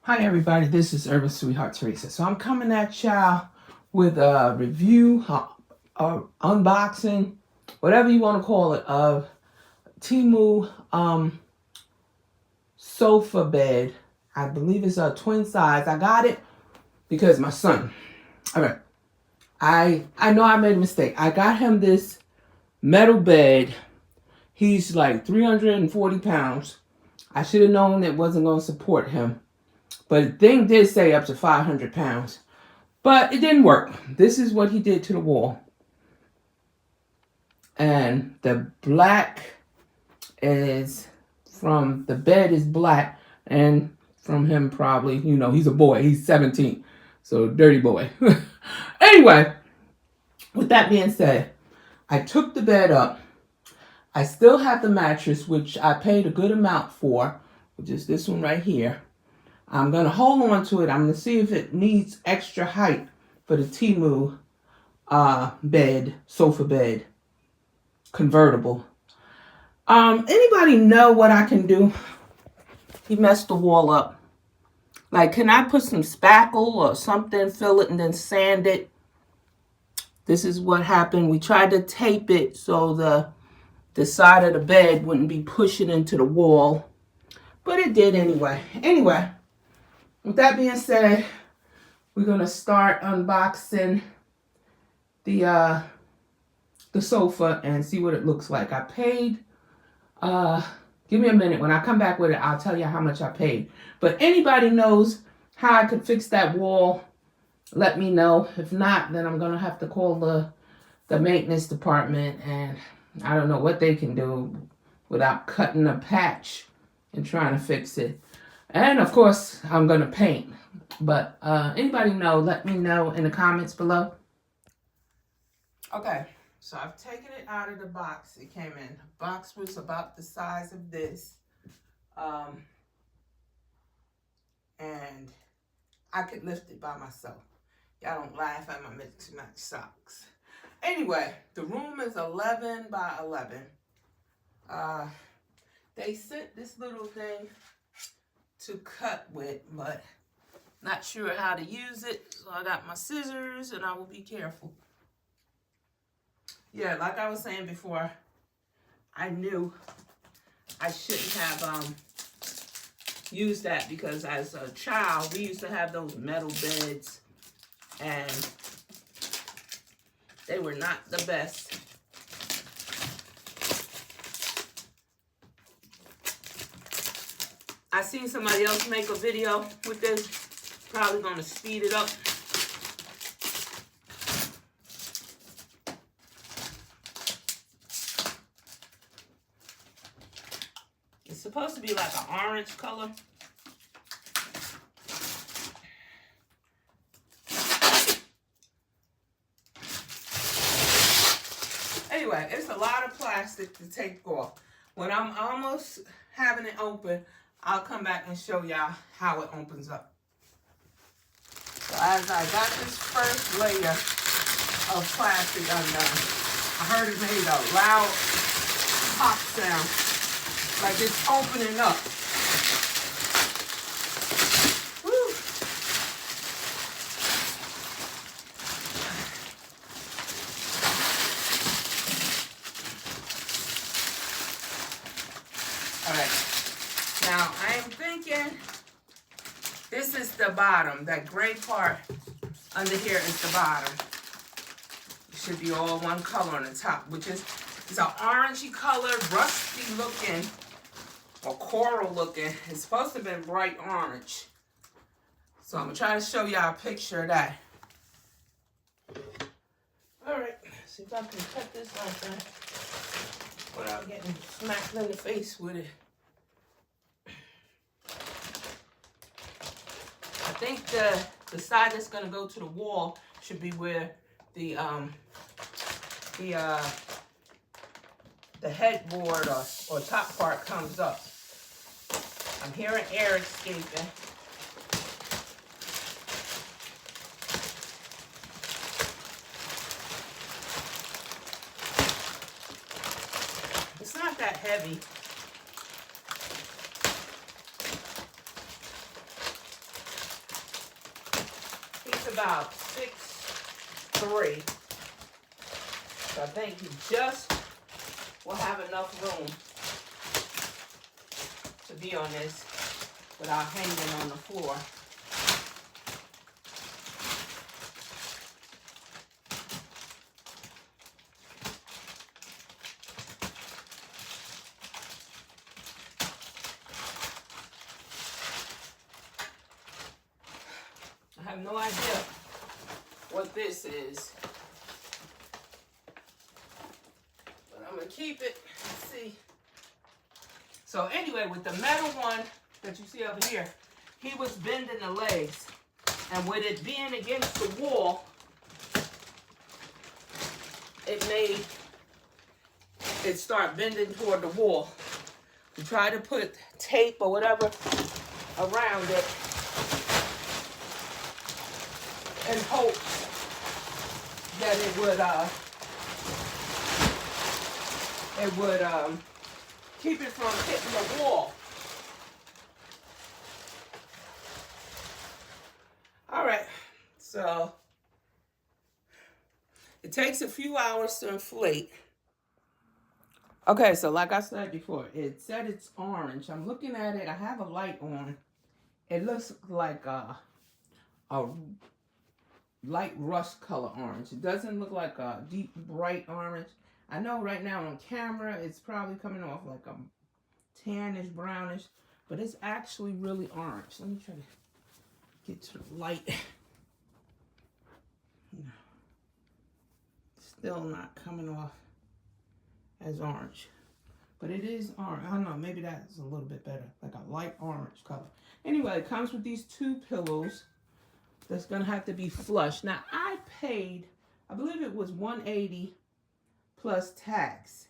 Hi everybody, this is Urban Sweetheart Teresa. So I'm coming at y'all with a review, unboxing, whatever you want to call it, of TEMU sofa bed. I believe it's a twin size. I got it because my son. All right, I know I made a mistake. I got him this metal bed. He's like 340 pounds. I should have known it wasn't going to support him. But the thing did say up to 500 pounds. But it didn't work. This is what he did to the wall. And the black is from the bed is black. And from him probably, he's a boy. He's 17. So dirty boy. Anyway, with that being said, I took the bed up. I still have the mattress, which I paid a good amount for, which is this one right here. I'm going to hold on to it. I'm going to see if it needs extra height for the TEMU bed, sofa bed, convertible. Anybody know what I can do? He messed the wall up. Like, can I put some spackle or something, fill it, and then sand it? This is what happened. We tried to tape it so the side of the bed wouldn't be pushing into the wall. But it did anyway. Anyway. With that being said, we're going to start unboxing the sofa and see what it looks like. I paid, give me a minute. When I come back with it, I'll tell you how much I paid. But anybody knows how I could fix that wall, let me know. If not, then I'm going to have to call the maintenance department, and I don't know what they can do without cutting a patch and trying to fix it. And of course, I'm going to paint. But anybody know, let me know in the comments below. Okay, so I've taken it out of the box. It came in. The box was about the size of this. And I could lift it by myself. Y'all don't laugh at my mix and match socks. Anyway, the room is 11 by 11. They sent this little thing to cut with, but not sure how to use it. So I got my scissors and I will be careful. Yeah, like I was saying before, I knew I shouldn't have used that because as a child, we used to have those metal beds and they were not the best. I seen somebody else make a video with this. Probably gonna speed it up. It's supposed to be like an orange color. Anyway, it's a lot of plastic to take off. When I'm almost having it open, I'll come back and show y'all how it opens up. So as I got this first layer of plastic undone, I heard it made a loud pop sound, like it's opening up. Woo. All right. Now, I'm thinking this is the bottom. That gray part under here is the bottom. It should be all one color on the top, which is it's an orangey color, rusty looking, or coral looking. It's supposed to have been bright orange. So I'm going to try to show y'all a picture of that. All right, see if I can cut this off without getting smacked in the face with it. I think the side that's going to go to the wall should be where the headboard or top part comes up. I'm hearing air escaping. It's not that heavy. about 6'3". So I think he just will have enough room to be on this without hanging on the floor. I have no idea what this is, but I'm gonna keep it. Let's see. So anyway, with the metal one that you see over here, he was bending the legs, and with it being against the wall, it made it start bending toward the wall. We try to put tape or whatever around it and hope that it would keep it from hitting the wall. All right, so it takes a few hours to inflate. Okay, so like I said before, it said it's orange. I'm looking at it. I have a light on. It looks like a light rust color orange. It doesn't look like a deep bright orange. I know right now on camera it's probably coming off like a tannish brownish, but it's actually really orange. Let me try to get to the light. Still not coming off as orange, but it is orange. I don't know, maybe that's a little bit better, like a light orange color. Anyway, it comes with these 2 pillows that's gonna have to be flush. Now I paid, I believe it was $180 plus tax.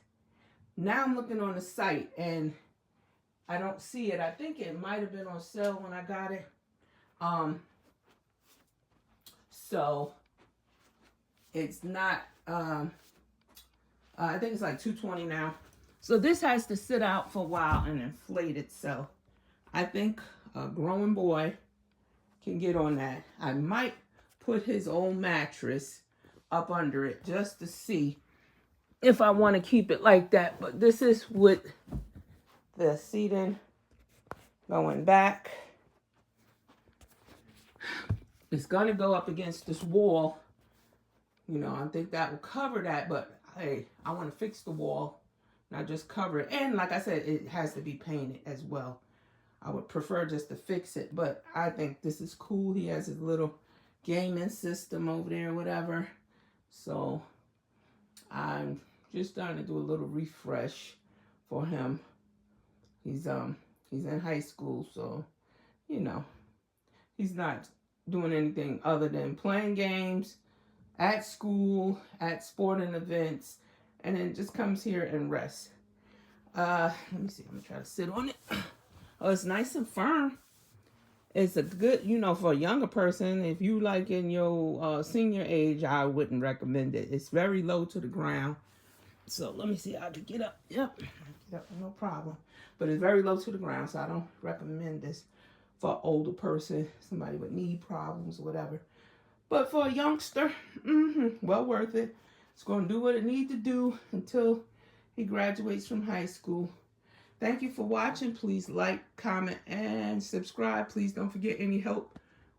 Now I'm looking on the site and I don't see it. I think it might have been on sale when I got it. So it's not, I think it's like $220 now. So this has to sit out for a while and inflate itself. I think a growing boy can get on that. I might put his old mattress up under it just to see if I want to keep it like that. But this is with the seating going back. It's going to go up against this wall. You know, I think that will cover that, but hey, I want to fix the wall, not just cover it. And like I said, it has to be painted as well. I would prefer just to fix it, but I think this is cool. He has his little gaming system over there, whatever. So I'm just starting to do a little refresh for him. He's in high school, so you know, he's not doing anything other than playing games at school, at sporting events, and then just comes here and rests. Let me see, I'm gonna try to sit on it. Oh, it's nice and firm. It's a good, you know, for a younger person. If you like in your senior age, I wouldn't recommend it. It's very low to the ground. So let me see how to get up. Yep, get up, no problem. But it's very low to the ground, so I don't recommend this for an older person, somebody with knee problems or whatever. But for a youngster, well worth it. It's going to do what it needs to do until he graduates from high school. Thank you for watching. Please like, comment, and subscribe. Please don't forget any help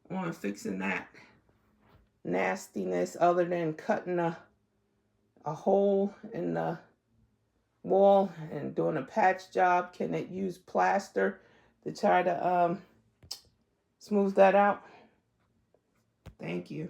on fixing that nastiness other than cutting a hole in the wall and doing a patch job. Can it use plaster to try to smooth that out? Thank you.